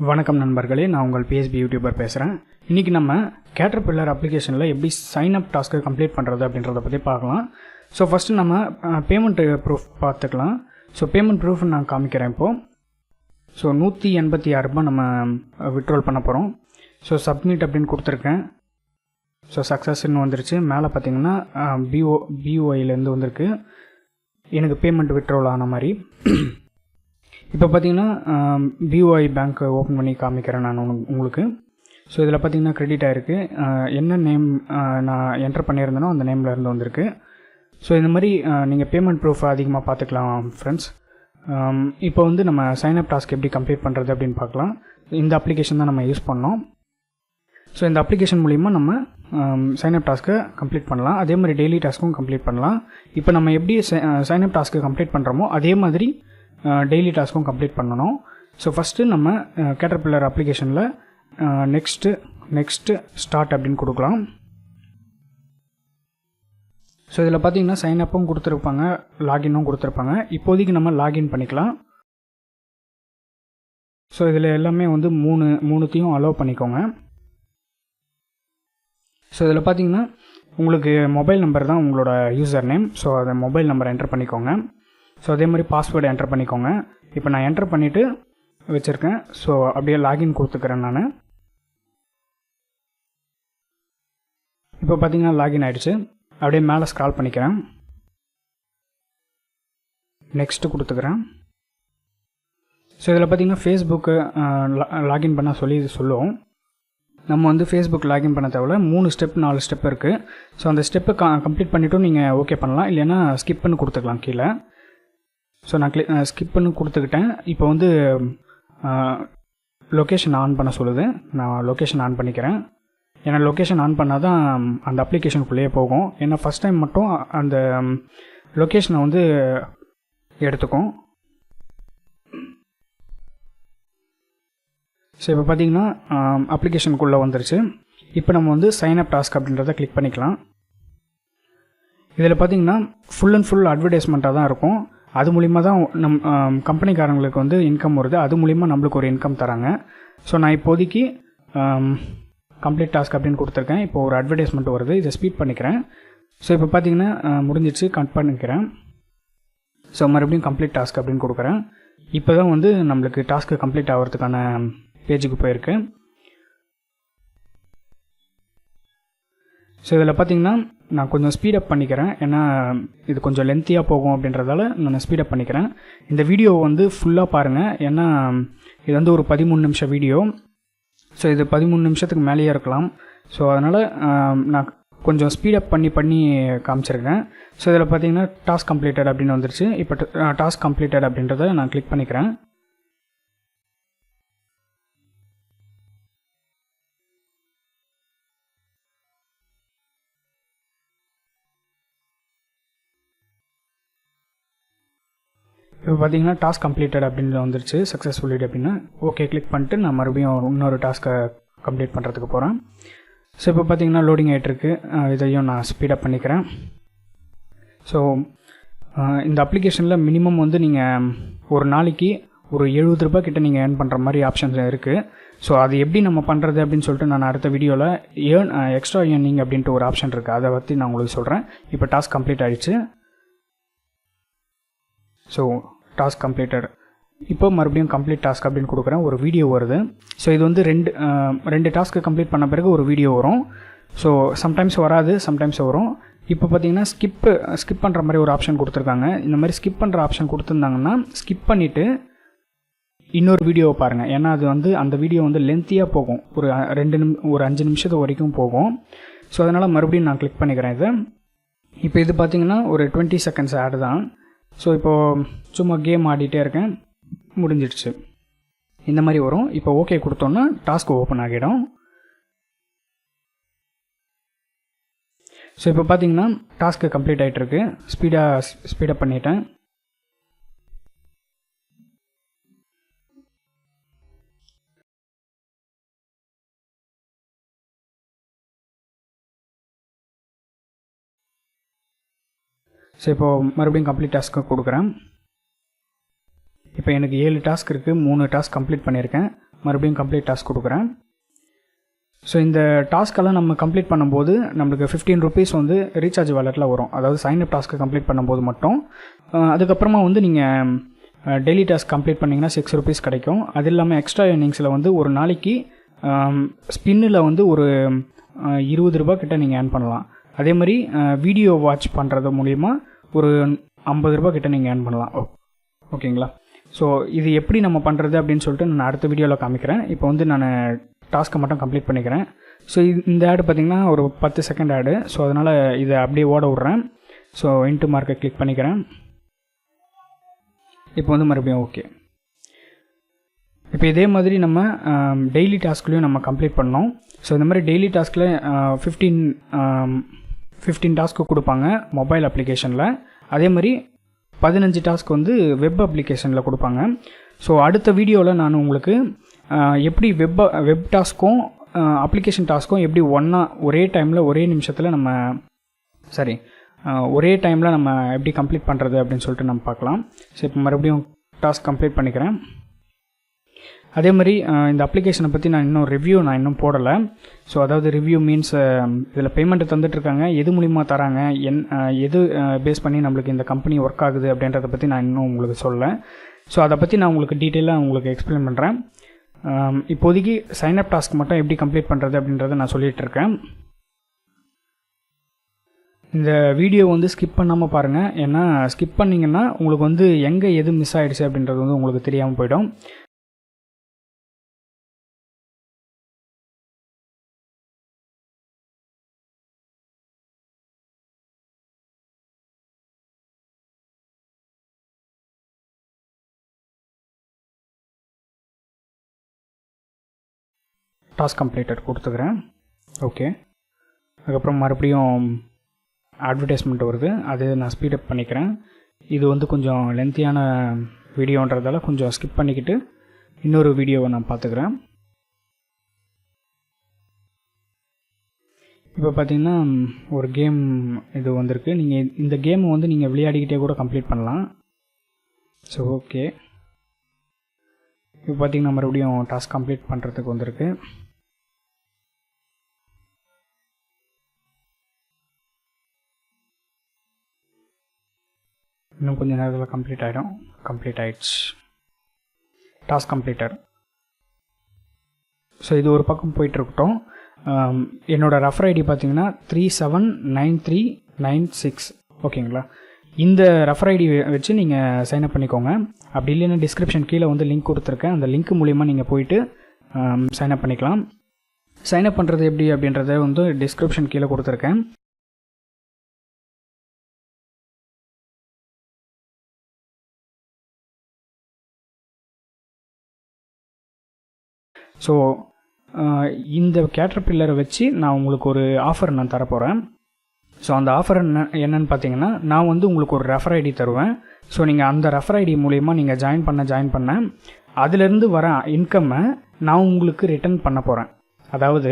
வணக்கம் நண்பர்களே, நான் உங்கள் பிஎஸ்பி யூடியூபர் பேசுகிறேன். இன்றைக்கி நம்ம கேட்டர்பில்லர் அப்ளிகேஷனில் எப்படி சைன்அப் டாஸ்க்கை கம்ப்ளீட் பண்ணுறது அப்படின்றத பற்றி பார்க்கலாம். ஸோ ஃபஸ்ட்டு நம்ம பேமெண்ட் ப்ரூஃப் பார்த்துக்கலாம். ஸோ பேமெண்ட் ப்ரூஃப் நான் காமிக்கிறேன் இப்போது. ஸோ 186 ரூபாய் நம்ம விட்ரோல் பண்ண போகிறோம். ஸோ சப்மிட் அப்படின்னு கொடுத்துருக்கேன். ஸோ சக்ஸஸ்ன்னு வந்துருச்சு. மேலே பார்த்தீங்கன்னா பிஓஐலேருந்து வந்திருக்கு, எனக்கு பேமெண்ட் விட்ரோல் ஆன மாதிரி. இப்போ பார்த்தீங்கன்னா பிஓஐ பேங்க் ஓப்பன் பண்ணி காமிக்கிறேன் நான் உங்களுக்கு. ஸோ இதில் பார்த்தீங்கன்னா கிரெடிட் ஆகிருக்கு. என்ன நேம் நான் என்டர் பண்ணியிருந்தேனோ அந்த நேமில் இருந்து வந்திருக்கு. ஸோ இந்த மாதிரி நீங்கள் பேமெண்ட் ப்ரூஃப் அதிகமாக பார்த்துக்கலாம் ஃப்ரெண்ட்ஸ். இப்போ வந்து நம்ம சைன்அப் டாஸ்க் எப்படி கம்ப்ளீட் பண்ணுறது அப்படின்னு பார்க்கலாம். இந்த அப்ளிகேஷன் தான் நம்ம யூஸ் பண்ணோம். ஸோ இந்த அப்ளிகேஷன் மூலிமா நம்ம சைன்அப் டாஸ்க்கை கம்ப்ளீட் பண்ணலாம். அதே மாதிரி டெய்லி டாஸ்க்கும் கம்ப்ளீட் பண்ணலாம். இப்போ நம்ம எப்படி சைன்அப் டாஸ்க்கு கம்ப்ளீட் பண்ணுறோமோ அதே மாதிரி டெய்லி டாஸ்க்கும் கம்ப்ளீட் பண்ணணும். ஸோ ஃபஸ்ட்டு நம்ம கேட்டர்பில்லர் அப்ளிகேஷனில் நெக்ஸ்ட்டு ஸ்டார்ட் அப்படின்னு கொடுக்கலாம். ஸோ இதில் பார்த்தீங்கன்னா சைன்அப்பும் கொடுத்துருப்பாங்க, லாகினும் கொடுத்துருப்பாங்க. இப்போதைக்கு நம்ம லாகின் பண்ணிக்கலாம். ஸோ இதில் எல்லாமே வந்து மூணுத்தையும் அலோவ் பண்ணிக்கோங்க. ஸோ இதில் பார்த்தீங்கன்னா உங்களுக்கு மொபைல் நம்பர் தான் உங்களோட யூசர் நேம். ஸோ அதை மொபைல் நம்பர் என்டர் பண்ணிக்கோங்க. ஸோ அதே மாதிரி பாஸ்வேர்டு என்டர் பண்ணிக்கோங்க. இப்போ நான் என்டர் பண்ணிவிட்டு வச்சுருக்கேன். ஸோ அப்படியே லாகின் கொடுத்துக்கிறேன் நான். இப்போ பார்த்தீங்கன்னா லாகின் ஆகிடுச்சு. அப்படியே மேலே ஸ்க்ரால் பண்ணிக்கிறேன். நெக்ஸ்ட்டு கொடுத்துக்கிறேன். ஸோ இதில் பார்த்தீங்கன்னா ஃபேஸ்புக்கு லாகின் பண்ண சொல்லி இது சொல்லுவோம். நம்ம வந்து ஃபேஸ்புக் லாகின் பண்ண தேவையில்ல. 4 ஸ்டெப் இருக்குது. ஸோ அந்த ஸ்டெப்பை கம்ப்ளீட் பண்ணிவிட்டும் நீங்கள் ஓகே பண்ணலாம், இல்லைன்னா ஸ்கிப் பண்ணி கொடுத்துக்கலாம் கீழே. ஸோ நான் ஸ்கிப் பண்ணி கொடுத்துக்கிட்டேன். இப்போ வந்து லொக்கேஷன் ஆன் பண்ண சொல்லுது. நான் லொக்கேஷன் ஆன் பண்ணிக்கிறேன். ஏன்னா லொக்கேஷன் ஆன் பண்ணால் தான் அந்த அப்ளிகேஷனுக்குள்ளேயே போகும். ஏன்னா ஃபஸ்ட் டைம் மட்டும் அந்த லொக்கேஷனை வந்து எடுத்துக்கும். ஸோ இப்போ பார்த்தீங்கன்னா அப்ளிகேஷனுக்குள்ளே வந்துருச்சு. இப்போ நம்ம வந்து சைன்அப் டாஸ்க் அப்படின்றத கிளிக் பண்ணிக்கலாம். இதில் பார்த்தீங்கன்னா ஃபுல் அண்ட் ஃபுல் அட்வர்டைஸ்மெண்ட்டாக தான் இருக்கும். அது மூலிமா தான் கம்பெனிக்காரங்களுக்கு வந்து இன்கம் வருது. அது மூலிமா நம்மளுக்கு ஒரு இன்கம் தராங்க. ஸோ நான் இப்போதைக்கு கம்ப்ளீட் டாஸ்க் அப்படின்னு கொடுத்துருக்கேன். இப்போ ஒரு அட்வர்டைஸ்மெண்ட் வருது, இதை ஸ்பீட் பண்ணிக்கிறேன். ஸோ இப்போ பார்த்தீங்கன்னா முடிஞ்சிச்சு, கட் பண்ணிக்கிறேன். ஸோ மறுபடியும் கம்ப்ளீட் டாஸ்க் அப்படின்னு கொடுக்குறேன். இப்போ தான் வந்து நம்மளுக்கு டாஸ்க்கு கம்ப்ளீட் ஆகிறதுக்கான பேஜுக்கு போயிருக்கு. ஸோ இதில் பார்த்தீங்கன்னா நான் கொஞ்சம் ஸ்பீடப் பண்ணிக்கிறேன். ஏன்னா இது கொஞ்சம் லென்த்தியாக போகும் அப்படின்றதால நான் ஸ்பீடப் பண்ணிக்கிறேன். இந்த வீடியோ வந்து ஃபுல்லாக பாருங்கள். ஏன்னா இது வந்து ஒரு 13 நிமிஷம் வீடியோ. ஸோ இது 13 நிமிஷத்துக்கு மேலேயே இருக்கலாம். ஸோ அதனால் நான் கொஞ்சம் ஸ்பீடப் பண்ணி காமிச்சிருக்கேன். ஸோ இதில் பார்த்தீங்கன்னா டாஸ்க் கம்ப்ளீட்டட் அப்படின்னு வந்துருச்சு. இப்போ டாஸ்க் கம்ப்ளீட்டட் அப்படின்றத நான் கிளிக் பண்ணிக்கிறேன். இப்போ பார்த்தீங்கன்னா டாஸ்க் கம்ப்ளீட்டட் அப்படின்னு வந்துருச்சு, சக்ஸஸ்ஃபுல்லி அப்படின்னா. ஓகே கிளிக் பண்ணிட்டு நான் மறுபடியும் இன்னொரு டாஸ்க்கை கம்ப்ளீட் பண்ணுறதுக்கு போகிறேன். ஸோ இப்போ பார்த்தீங்கன்னா லோடிங் ஆகிட்டுருக்கு. இதையும் நான் ஸ்பீடப் பண்ணிக்கிறேன். ஸோ இந்த அப்ளிகேஷனில் மினிமம் வந்து நீங்கள் ஒரு நாளைக்கு ஒரு 70 ரூபாய் கிட்ட நீங்கள் ஏர்ன் பண்ணுற மாதிரி ஆப்ஷன்ஸ் இருக்குது. ஸோ அது எப்படி நம்ம பண்ணுறது அப்படின்னு சொல்லிட்டு நான் அடுத்த வீடியோவில் எக்ஸ்ட்ரா ஏர்னிங் அப்படின்ட்டு ஒரு ஆப்ஷன் இருக்குது, அதை பற்றி நான் உங்களுக்கு சொல்கிறேன். இப்போ டாஸ்க் கம்ப்ளீட் ஆகிடுச்சு. So task completed. இப்போ மறுபடியும் கம்ப்ளீட் டாஸ்க் அப்படின்னு கொடுக்குறேன். ஒரு வீடியோ வருது. ஸோ இது வந்து ரெண்டு டாஸ்க்கு கம்ப்ளீட் பண்ண பிறகு ஒரு வீடியோ வரும். ஸோ சம்டைம்ஸ் வராது, சம்டைம்ஸ் வரும். இப்போ பார்த்தீங்கன்னா ஸ்கிப் பண்ணுற மாதிரி ஒரு ஆப்ஷன் கொடுத்துருக்காங்க. இந்த மாதிரி ஸ்கிப் பண்ணுற ஆப்ஷன் கொடுத்துருந்தாங்கன்னா ஸ்கிப் பண்ணிவிட்டு இன்னொரு வீடியோவை பாருங்கள். ஏன்னா அது வந்து அந்த வீடியோ வந்து லென்த்தியாக போகும், ஒரு 5 நிமிஷத்து வரைக்கும் போகும். ஸோ அதனால் மறுபடியும் நான் கிளிக் பண்ணிக்கிறேன் இதை. இப்போ இது பார்த்தீங்கன்னா ஒரு 20 செகண்ட்ஸ் ஆட் தான். ஸோ இப்போது சும்மா கேம் ஆடிட்டே இருக்கேன், முடிஞ்சிடுச்சு. இந்த மாதிரி வரும். இப்போ ஓகே கொடுத்தோன்னா டாஸ்க் ஓப்பன் ஆகிடும். ஸோ இப்போ பார்த்தீங்கன்னா டாஸ்க்கு கம்ப்ளீட் ஆகிட்டுருக்கு. ஸ்பீடப் பண்ணிட்டேன். ஸோ இப்போது மறுபடியும் கம்ப்ளீட் டாஸ்க்கு கொடுக்குறேன். இப்போ எனக்கு 7 டாஸ்க் இருக்குது, 3 டாஸ்க் கம்ப்ளீட் பண்ணியிருக்கேன். மறுபடியும் கம்ப்ளீட் டாஸ்க் கொடுக்குறேன். ஸோ இந்த டாஸ்க்கெல்லாம் நம்ம கம்ப்ளீட் பண்ணும்போது நம்மளுக்கு 15 rupees வந்து ரீசார்ஜ் வாலெட்டில் வரும். அதாவது சைன்அப் டாஸ்க்கு கம்ப்ளீட் பண்ணும்போது மட்டும். அதுக்கப்புறமா வந்து நீங்கள் டெய்லி டாஸ்க் கம்ப்ளீட் பண்ணிங்கன்னா 6 rupees கிடைக்கும். அது இல்லாமல் எக்ஸ்ட்ரா ஏர்னிங்ஸில் வந்து ஒரு நாளைக்கு ஸ்பின்னில் வந்து ஒரு 20 ரூபா கிட்ட நீங்கள் ஏர்ன் பண்ணலாம். அதே மாதிரி வீடியோ வாட்ச் பண்ணுறது மூலிமா ஒரு 50 ரூபா கிட்ட நீங்கள் ஏர்ன் பண்ணலாம். ஓகேங்களா? ஸோ இது எப்படி நம்ம பண்ணுறது அப்படின்னு சொல்லிட்டு நான் அடுத்த வீடியோவில் காமிக்கிறேன். இப்போ வந்து நான் டாஸ்க்கை மட்டும் கம்ப்ளீட் பண்ணிக்கிறேன். ஸோ இந்த ஆடு பார்த்திங்கன்னா ஒரு 10 செகண்ட் ஆடு. ஸோ அதனால் இதை அப்படியே ஓட விட்றேன். ஸோ இன்ட்டு மார்க்கை கிளிக் பண்ணிக்கிறேன். இப்போ வந்து மறுபடியும் ஓகே. இப்போ இதே மாதிரி நம்ம டெய்லி டாஸ்க்லையும் நம்ம கம்ப்ளீட் பண்ணோம். ஸோ இந்த மாதிரி டெய்லி டாஸ்கில் 15 டாஸ்க்கு கொடுப்பாங்க மொபைல் அப்ளிகேஷனில். அதே மாதிரி 15 டாஸ்க் வந்து வெப் அப்ளிகேஷனில் கொடுப்பாங்க. ஸோ அடுத்த வீடியோவில் நான் உங்களுக்கு எப்படி வெப் டாஸ்க்கும் அப்ளிகேஷன் டாஸ்க்கும் எப்படி ஒரே டைமில் ஒரே டைமில் நம்ம எப்படி கம்ப்ளீட் பண்ணுறது அப்படின்னு சொல்லிட்டு நம்ம பார்க்கலாம். ஸோ இப்போ மறுபடியும் டாஸ்க் கம்ப்ளீட் பண்ணிக்கிறேன். அதே மாதிரி இந்த அப்ளிகேஷனை பற்றி நான் இன்னும் போடலை. ஸோ அதாவது ரிவ்யூ மீன்ஸ் இதில் பேமெண்ட்டு தந்துட்டுருக்காங்க, எது மூலிமா தராங்க, எது பேஸ் பண்ணி நம்மளுக்கு இந்த கம்பெனி ஒர்க் ஆகுது அப்படின்றத பற்றி நான் இன்னும் உங்களுக்கு சொல்லலை. ஸோ அதை பற்றி நான் உங்களுக்கு டீட்டெயிலாக உங்களுக்கு எக்ஸ்பிளைன் பண்ணுறேன். இப்போதைக்கு சைன்அப் டாஸ்க் மட்டும் எப்படி கம்ப்ளீட் பண்ணுறது அப்படின்றத நான் சொல்லிகிட்ருக்கேன். இந்த வீடியோ வந்து ஸ்கிப் பண்ணாமல் பாருங்கள். ஏன்னா ஸ்கிப் பண்ணிங்கன்னா உங்களுக்கு வந்து எங்கே எது மிஸ் ஆகிடுச்சு அப்படின்றது வந்து உங்களுக்கு தெரியாமல் போயிடும். டாஸ்க் கம்ப்ளீட்டட் கொடுத்துக்கிறேன். ஓகே. அதுக்கப்புறம் மறுபடியும் அட்வர்டைஸ்மெண்ட் வருது, அது நான் ஸ்பீடப் பண்ணிக்கிறேன். இது வந்து கொஞ்சம் லென்த்தியான வீடியோன்றதால கொஞ்சம் ஸ்கிப் பண்ணிக்கிட்டு இன்னொரு வீடியோவை நான் பார்த்துக்கிறேன். இப்போ பார்த்தீங்கன்னா ஒரு கேம் இது வந்திருக்கு. நீங்கள் இந்த கேமை வந்து நீங்கள் விளையாடிக்கிட்டே கூட கம்ப்ளீட் பண்ணலாம். So okay. இப்போ பார்த்தீங்கன்னா மறுபடியும் டாஸ்க் கம்ப்ளீட் பண்ணுறதுக்கு வந்திருக்கு. இன்னும் கொஞ்சம் நேரத்தில் கம்ப்ளீட் ஆகிடும். கம்ப்ளீட் ஆகிடுச்சு. Task completed. ஸோ இது ஒரு பக்கம் போயிட்டுருக்கட்டும். என்னோடய ரெஃபர் ஐடி பார்த்தீங்கன்னா 379396. ஓகேங்களா? இந்த ரெஃபர் ஐடி வச்சு நீங்கள் சைன்அப் பண்ணிக்கோங்க. அப்படி இல்லைன்னா டிஸ்கிரிப்ஷன் கீழே வந்து லிங்க் கொடுத்துருக்கேன். அந்த லிங்க் மூலிமா நீங்கள் போயிட்டு சைன்அப் பண்ணிக்கலாம். சைன்அப் பண்ணுறது எப்படி அப்படின்றத வந்து டிஸ்கிரிப்ஷன் கீழே கொடுத்துருக்கேன். ஸோ இந்த கேட்டர்பில்லரை வச்சு நான் உங்களுக்கு ஒரு ஆஃபர் நான் தரப்போகிறேன். ஸோ அந்த ஆஃபர் என்னன்னு பார்த்தீங்கன்னா, நான் வந்து உங்களுக்கு ஒரு ரெஃபர் ஐடி தருவேன். ஸோ நீங்கள் அந்த ரெஃபர் ஐடி மூலயமா நீங்கள் ஜாயின் பண்ண அதிலேருந்து வர இன்கம்மை நான் உங்களுக்கு ரிட்டர்ன் பண்ண போகிறேன். அதாவது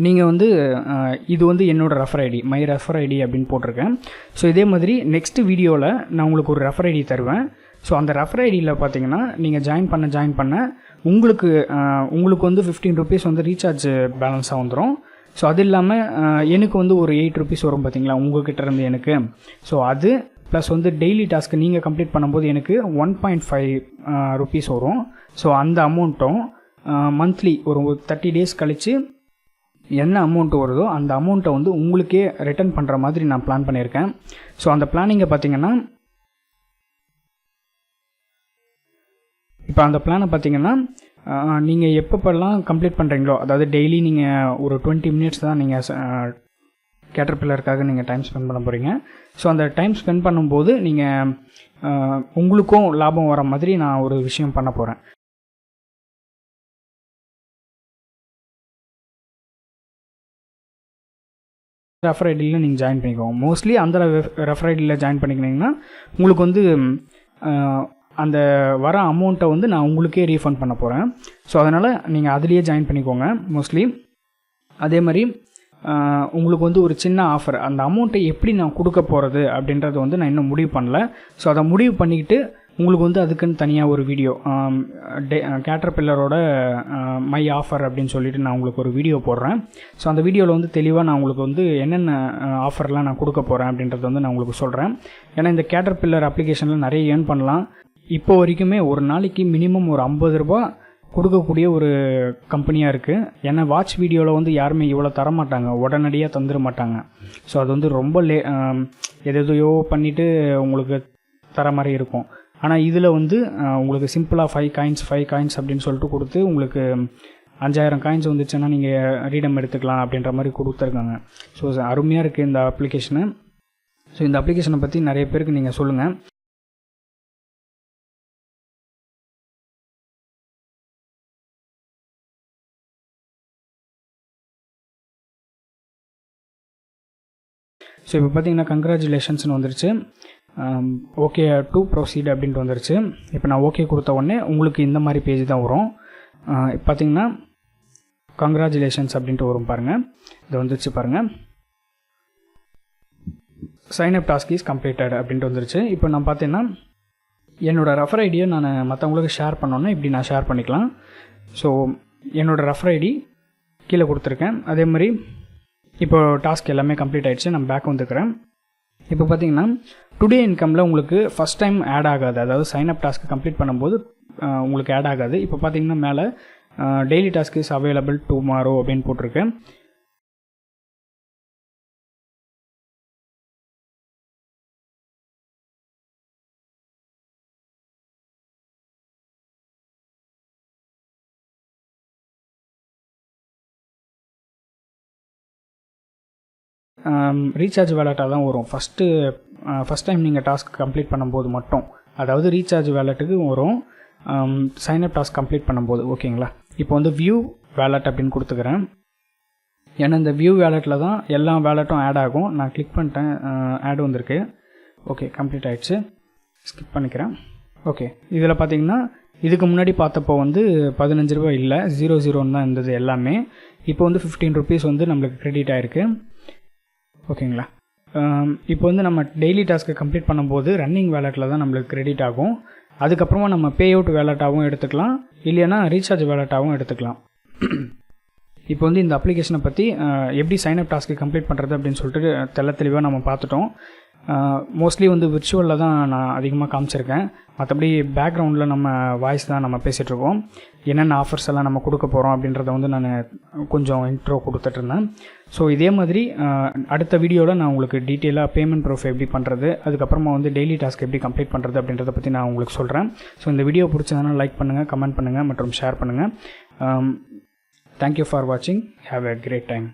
நீங்கள் வந்து இது வந்து என்னோடய refer ID, my refer ID அப்படின்னு போட்டிருக்கேன். ஸோ இதே மாதிரி நெக்ஸ்ட் வீடியோவில் நான் உங்களுக்கு ஒரு ரெஃபர் ஐடி தருவேன். ஸோ அந்த ரெஃபர் ஐடியில் பார்த்தீங்கன்னா நீங்கள் ஜாயின் பண்ண உங்களுக்கு வந்து 15 rupees வந்து ரீசார்ஜ் பேலன்ஸாக வந்துடும். ஸோ அது இல்லாமல் எனக்கு வந்து ஒரு 8 rupees வரும் பார்த்தீங்களா உங்கள்கிட்ட இருந்து எனக்கு. ஸோ அது ப்ளஸ் வந்து டெய்லி டாஸ்க்கு நீங்கள் கம்ப்ளீட் பண்ணும்போது எனக்கு 1.5 rupees வரும். ஸோ அந்த அமௌண்ட்டும் மந்த்லி ஒரு 30 days கழித்து என்ன அமௌண்ட் வருதோ அந்த அமௌண்ட்டை வந்து உங்களுக்கே ரிட்டர்ன் பண்ணுற மாதிரி நான் பிளான் பண்ணியிருக்கேன். ஸோ அந்த பிளானிங்கை பார்த்தீங்கன்னா, இப்போ அந்த பிளானை பார்த்தீங்கன்னா நீங்கள் எப்பப்பெல்லாம் கம்ப்ளீட் பண்ணுறீங்களோ, அதாவது டெய்லி நீங்கள் ஒரு 20 minutes தான் நீங்கள் கேட்டர்பில்லருக்காக நீங்கள் டைம் ஸ்பெண்ட் பண்ண போகிறீங்க. ஸோ அந்த டைம் ஸ்பெண்ட் பண்ணும்போது நீங்கள் உங்களுக்கும் லாபம் வர மாதிரி நான் ஒரு விஷயம் பண்ண போகிறேன். ரெஃபர் ஐடியில் நீங்கள் ஜாயின் பண்ணிக்கோங்க. மோஸ்ட்லி அந்த ரெஃபர் ஐடியில் ஜாயின் பண்ணிக்கினீங்கன்னா உங்களுக்கு வந்து அந்த வர அமௌண்ட்டை வந்து நான் உங்களுக்கே ரீஃபண்ட் பண்ண போகிறேன். ஸோ அதனால் நீங்கள் அதுலேயே ஜாயின் பண்ணிக்கோங்க மோஸ்ட்லி. அதே மாதிரி உங்களுக்கு வந்து ஒரு சின்ன ஆஃபர், அந்த அமௌண்ட்டை எப்படி நான் கொடுக்க போகிறது அப்படின்றத வந்து நான் இன்னும் முடிவு பண்ணல. ஸோ அதை முடிவு பண்ணிக்கிட்டு உங்களுக்கு வந்து அதுக்குன்னு தனியாக ஒரு வீடியோ கேட்டர்பில்லரோட மை ஆஃபர் அப்படின்னு சொல்லிட்டு நான் உங்களுக்கு ஒரு வீடியோ போடுறேன். ஸோ அந்த வீடியோவில் வந்து தெளிவாக நான் உங்களுக்கு வந்து என்னென்ன ஆஃபர்லாம் நான் கொடுக்க போகிறேன் அப்படின்றத வந்து நான் உங்களுக்கு சொல்கிறேன். ஏன்னா இந்த கேட்டர்பில்லர் அப்ளிகேஷனில் நிறைய ஏர்ன் பண்ணலாம். இப்போ வரைக்குமே ஒரு நாளைக்கு மினிமம் ஒரு 50 ரூபா கொடுக்கக்கூடிய ஒரு கம்பெனியாக இருக்குது. ஏன்னா வாட்ச் வீடியோவில் வந்து யாருமே இவ்வளோ தரமாட்டாங்க, உடனடியாக தந்துட மாட்டாங்க. ஸோ அது வந்து ரொம்ப எதையோ பண்ணிவிட்டு உங்களுக்கு தர மாதிரி இருக்கும். ஆனால் இதில் வந்து உங்களுக்கு சிம்பிளாக 5 காயின்ஸ் அப்படின்னு சொல்லிட்டு கொடுத்து உங்களுக்கு 5000 காயின்ஸ் வந்துச்சுன்னா நீங்கள் ரீடம் எடுத்துக்கலாம் அப்படின்ற மாதிரி கொடுத்துருக்காங்க. ஸோ அருமையாக இருக்குது இந்த அப்ளிகேஷனு. ஸோ இந்த அப்ளிகேஷனை பற்றி நிறைய பேருக்கு நீங்கள் சொல்லுங்கள். ஸோ இப்போ பார்த்தீங்கன்னா கங்க்ராச்சுலேஷன்ஸ்னு வந்துருச்சு. ஓகே டு ப்ரொசீட் அப்படின்ட்டு வந்துருச்சு. இப்போ நான் ஓகே கொடுத்த உடனே உங்களுக்கு இந்த மாதிரி பேஜ் தான் வரும். பார்த்தீங்கன்னா கங்க்ராச்சுலேஷன்ஸ் அப்படின்ட்டு வரும் பாருங்கள். இது வந்துருச்சு பாருங்கள். Sign up task is completed அப்படின்ட்டு வந்துருச்சு. இப்போ நான் பார்த்தீங்கன்னா என்னோடய ரெஃபர் ஐடியை நான் மற்றவங்களுக்கு ஷேர் பண்ணோன்னா இப்படி நான் ஷேர் பண்ணிக்கலாம். ஸோ என்னோடய ரெஃபர் ஐடி கீழே கொடுத்துருக்கேன். அதே மாதிரி இப்போ டாஸ்க் எல்லாமே கம்ப்ளீட் ஆகிடுச்சு. நான் பேக் வந்துக்கிறேன். இப்போ பார்த்தீங்கன்னா டுடே இன்கமில் உங்களுக்கு ஃபஸ்ட் டைம் ஆட் ஆகாது. அதாவது சைன் அப் டாஸ்க்கு கம்ப்ளீட் பண்ணும்போது உங்களுக்கு ஆட் ஆகாது. இப்போ பார்த்தீங்கன்னா மேலே daily task is available tomorrow அப்படின்னு போட்டிருக்கேன். ரீசார்ஜ் வேலட்டாக தான் வரும் ஃபஸ்ட் டைம் நீங்கள் டாஸ்க் கம்ப்ளீட் பண்ணும்போது மட்டும். அதாவது ரீசார்ஜ் வேலட்டுக்கு வரும் சைன் அப் டாஸ்க் கம்ப்ளீட் பண்ணும்போது. ஓகேங்களா? இப்போ வந்து வியூ வேலட் அப்படின்னு கொடுத்துக்கிறேன். ஏன்னா இந்த வியூ வேலட்டில் தான் எல்லா வேலட்டும் ஆட் ஆகும். நான் கிளிக் பண்ணிட்டேன், ஆட் வந்திருக்கு. ஓகே கம்ப்ளீட் ஆகிடுச்சு. ஸ்கிப் பண்ணிக்கிறேன். ஓகே இதில் பார்த்தீங்கன்னா இதுக்கு முன்னாடி பார்த்தப்போ வந்து 15 ரூபா இல்லை, 00 தான் இருந்தது எல்லாமே. இப்போ வந்து 15 ருபீஸ் வந்து நம்மளுக்கு கிரெடிட் ஆகிருக்கு. ஓகேங்களா? இப்போ வந்து நம்ம டெய்லி டாஸ்க்கை கம்ப்ளீட் பண்ணும்போது ரன்னிங் வேலட்டில் தான் நம்மளுக்கு கிரெடிட் ஆகும். அதுக்கப்புறமா நம்ம பே அவுட் வேலட்டாகவும் எடுத்துக்கலாம், இல்லைன்னா ரீசார்ஜ் வேலட்டாகவும் எடுத்துக்கலாம். இப்போ வந்து இந்த அப்ளிகேஷனை பற்றி எப்படி சைன் அப் டாஸ்க்கு கம்ப்ளீட் பண்ணுறது அப்படின்னு சொல்லிட்டு தெளிவாக நம்ம பார்த்துட்டோம். மோஸ்ட்லி வந்து விர்ச்சுவலில் தான் நான் அதிகமாக காமிச்சிருக்கேன். மற்றபடி பேக்ரவுண்டில் நம்ம வாய்ஸ் தான் நம்ம பேசிகிட்ருக்கோம். என்னென்ன ஆஃபர்ஸ் எல்லாம் நம்ம கொடுக்க போகிறோம் அப்படின்றத வந்து நான் கொஞ்சம் இன்ட்ரோ கொடுத்துட்ருந்தேன். ஸோ இதே மாதிரி அடுத்த வீடியோவில் நான் உங்களுக்கு டீட்டெயிலாக பேமெண்ட் ப்ரூஃப் எப்படி பண்ணுறது, அதுக்கப்புறமா வந்து டெய்லி டாஸ்க் எப்படி கம்ப்ளீட் பண்ணுறது அப்படின்றத பற்றி நான் உங்களுக்கு சொல்கிறேன். ஸோ இந்த வீடியோ பிடிச்சதுனா லைக் பண்ணுங்கள், கமெண்ட் பண்ணுங்கள் மற்றும் ஷேர் பண்ணுங்கள். தேங்க்யூ ஃபார் வாட்சிங். Have a great time.